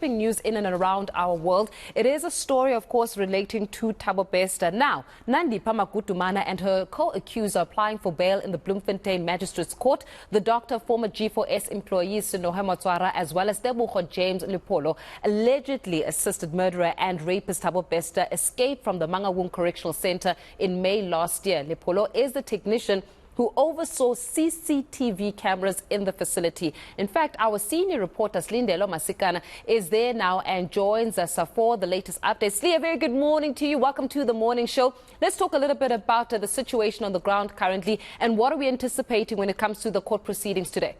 developing news in and around our world. It is a story, of course, relating to Thabo Bester. Now, Nandipha Magudumana and her co-accused are applying for bail in the Bloemfontein Magistrates Court. The doctor, former G4S employee Senohe Matsoara, as well as Tebogo James Lipholo, allegedly assisted murderer and rapist Thabo Bester escape from the Mangaung Correctional Center in May last year. Lipholo is the technician who oversaw CCTV cameras in the facility. In fact, our senior reporter, Silindelo Masikane, is there now and joins us for the latest updates. Sli, a very good morning to you. Welcome to the morning show. Let's talk a little bit about the situation on the ground currently and what are we anticipating when it comes to the court proceedings today?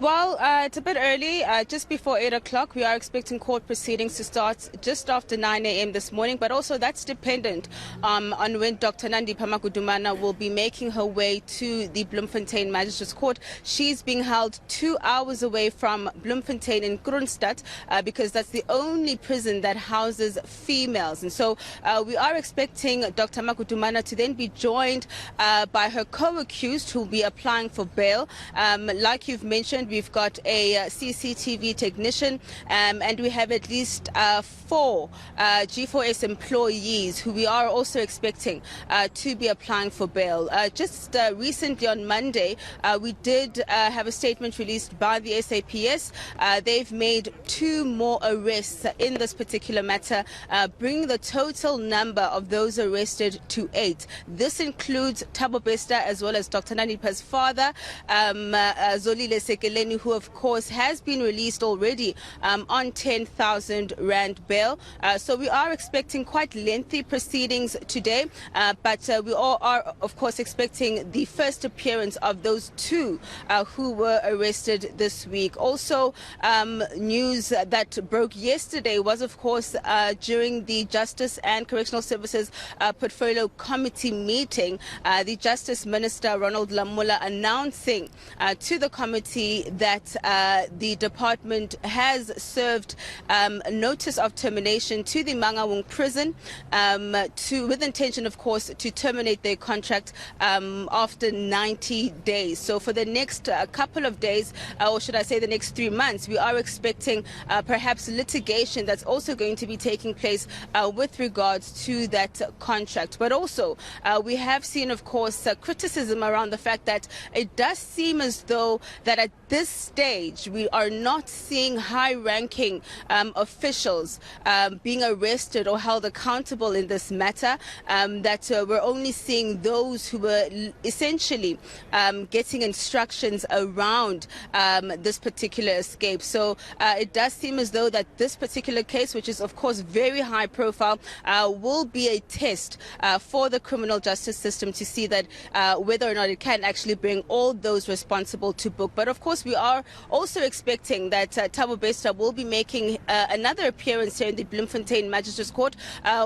Well, it's a bit early, just before 8 o'clock. We are expecting court proceedings to start just after 9 a.m. this morning, but also that's dependent on when Dr. Nandipha Magudumana will be making her way to the Bloemfontein Magistrates Court. She's being held 2 hours away from Bloemfontein in Kroonstad because that's the only prison that houses females. And so we are expecting Dr. Magudumana to then be joined by her co-accused who will be applying for bail. Like you've mentioned, we've got a CCTV technician and we have at least 4 G4S employees who we are also expecting to be applying for bail. Just recently on Monday, we did have a statement released by the SAPS. They've made 2 more arrests in this particular matter, bringing the total number of those arrested to 8. This includes Thabo Bester as well as Dr. Nandipha's father, Zolile Sekele, who of course has been released already on 10,000 Rand bail. So we are expecting quite lengthy proceedings today, but we all are of course expecting the first appearance of those 2 who were arrested this week. Also, news that broke yesterday was of course during the Justice and Correctional Services Portfolio Committee meeting, the Justice Minister Ronald Lamola announcing to the committee that the department has served a notice of termination to the Mangaung prison with intention, of course, to terminate their contract after 90 days. So for the next couple of days, or should I say the next 3 months, we are expecting perhaps litigation that's also going to be taking place with regards to that contract. But also, we have seen, of course, criticism around the fact that it does seem as though that at this stage we are not seeing high-ranking officials being arrested or held accountable in this matter, that we're only seeing those who were essentially getting instructions around this particular escape. So it does seem as though that this particular case, which is of course very high profile, will be a test for the criminal justice system to see that whether or not it can actually bring all those responsible to book. But of course we are also expecting that Thabo Bester will be making another appearance here in the Bloemfontein Magistrates Court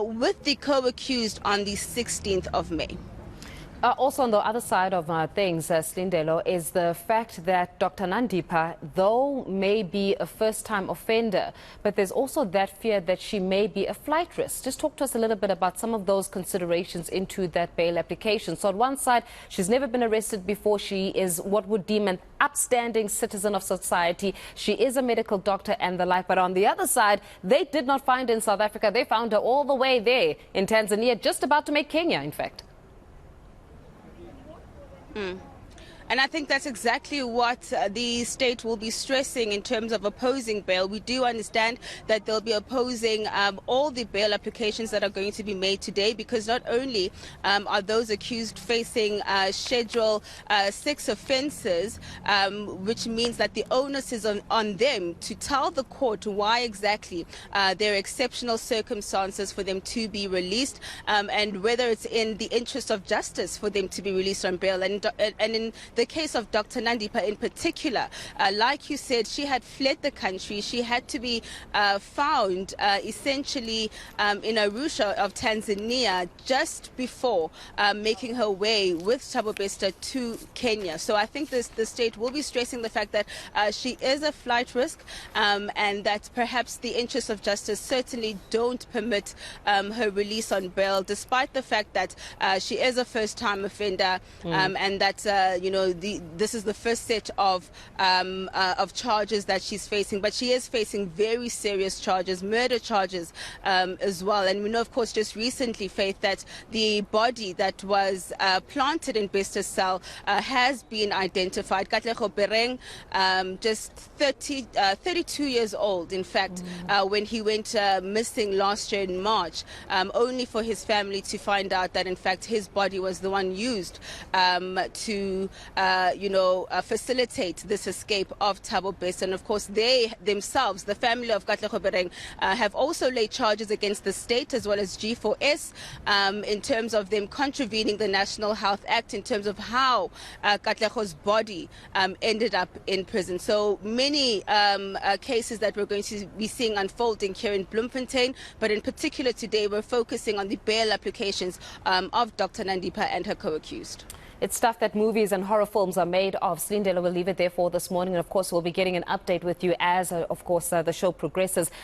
with the co-accused on the 16th of May. Also on the other side of things, Silindelo, is the fact that Dr. Nandipha, though may be a first-time offender, but there's also that fear that she may be a flight risk. Just talk to us a little bit about some of those considerations into that bail application. So on one side, she's never been arrested before. She is what would deem an upstanding citizen of society. She is a medical doctor and the like. But on the other side, they did not find her in South Africa. They found her all the way there in Tanzania, just about to make Kenya, in fact. And I think that's exactly what the state will be stressing in terms of opposing bail. We do understand that they'll be opposing all the bail applications that are going to be made today, because not only are those accused facing Schedule 6 offences, which means that the onus is on them to tell the court why exactly there are exceptional circumstances for them to be released, and whether it's in the interest of justice for them to be released on bail. And in the case of Dr. Nandipha in particular, like you said, she had fled the country. She had to be found essentially in Arusha of Tanzania just before making her way with Thabo Bester to Kenya. So I think the state will be stressing the fact that she is a flight risk, and that perhaps the interests of justice certainly don't permit her release on bail, despite the fact that she is a first-time offender, and that this is the first set of charges that she's facing, but she is facing very serious charges, murder charges as well. And we know, of course, just recently, Faith, that the body that was planted in Bester's cell has been identified. Katlego Bereng, just 32 years old, in fact, when he went missing last year in March, only for his family to find out that, in fact, his body was the one used to, facilitate this escape of Thabo Bester. And, of course, they themselves, the family of Katlego Bereng, have also laid charges against the state as well as G4S in terms of them contravening the National Health Act, in terms of how Katlego's body ended up in prison. So many cases that we're going to be seeing unfolding here in Bloemfontein, but in particular today we're focusing on the bail applications of Dr. Nandipha and her co-accused. It's stuff that movies and horror films are made of. Silindelo will leave it there for this morning. And of course, we'll be getting an update with you as, of course, the show progresses.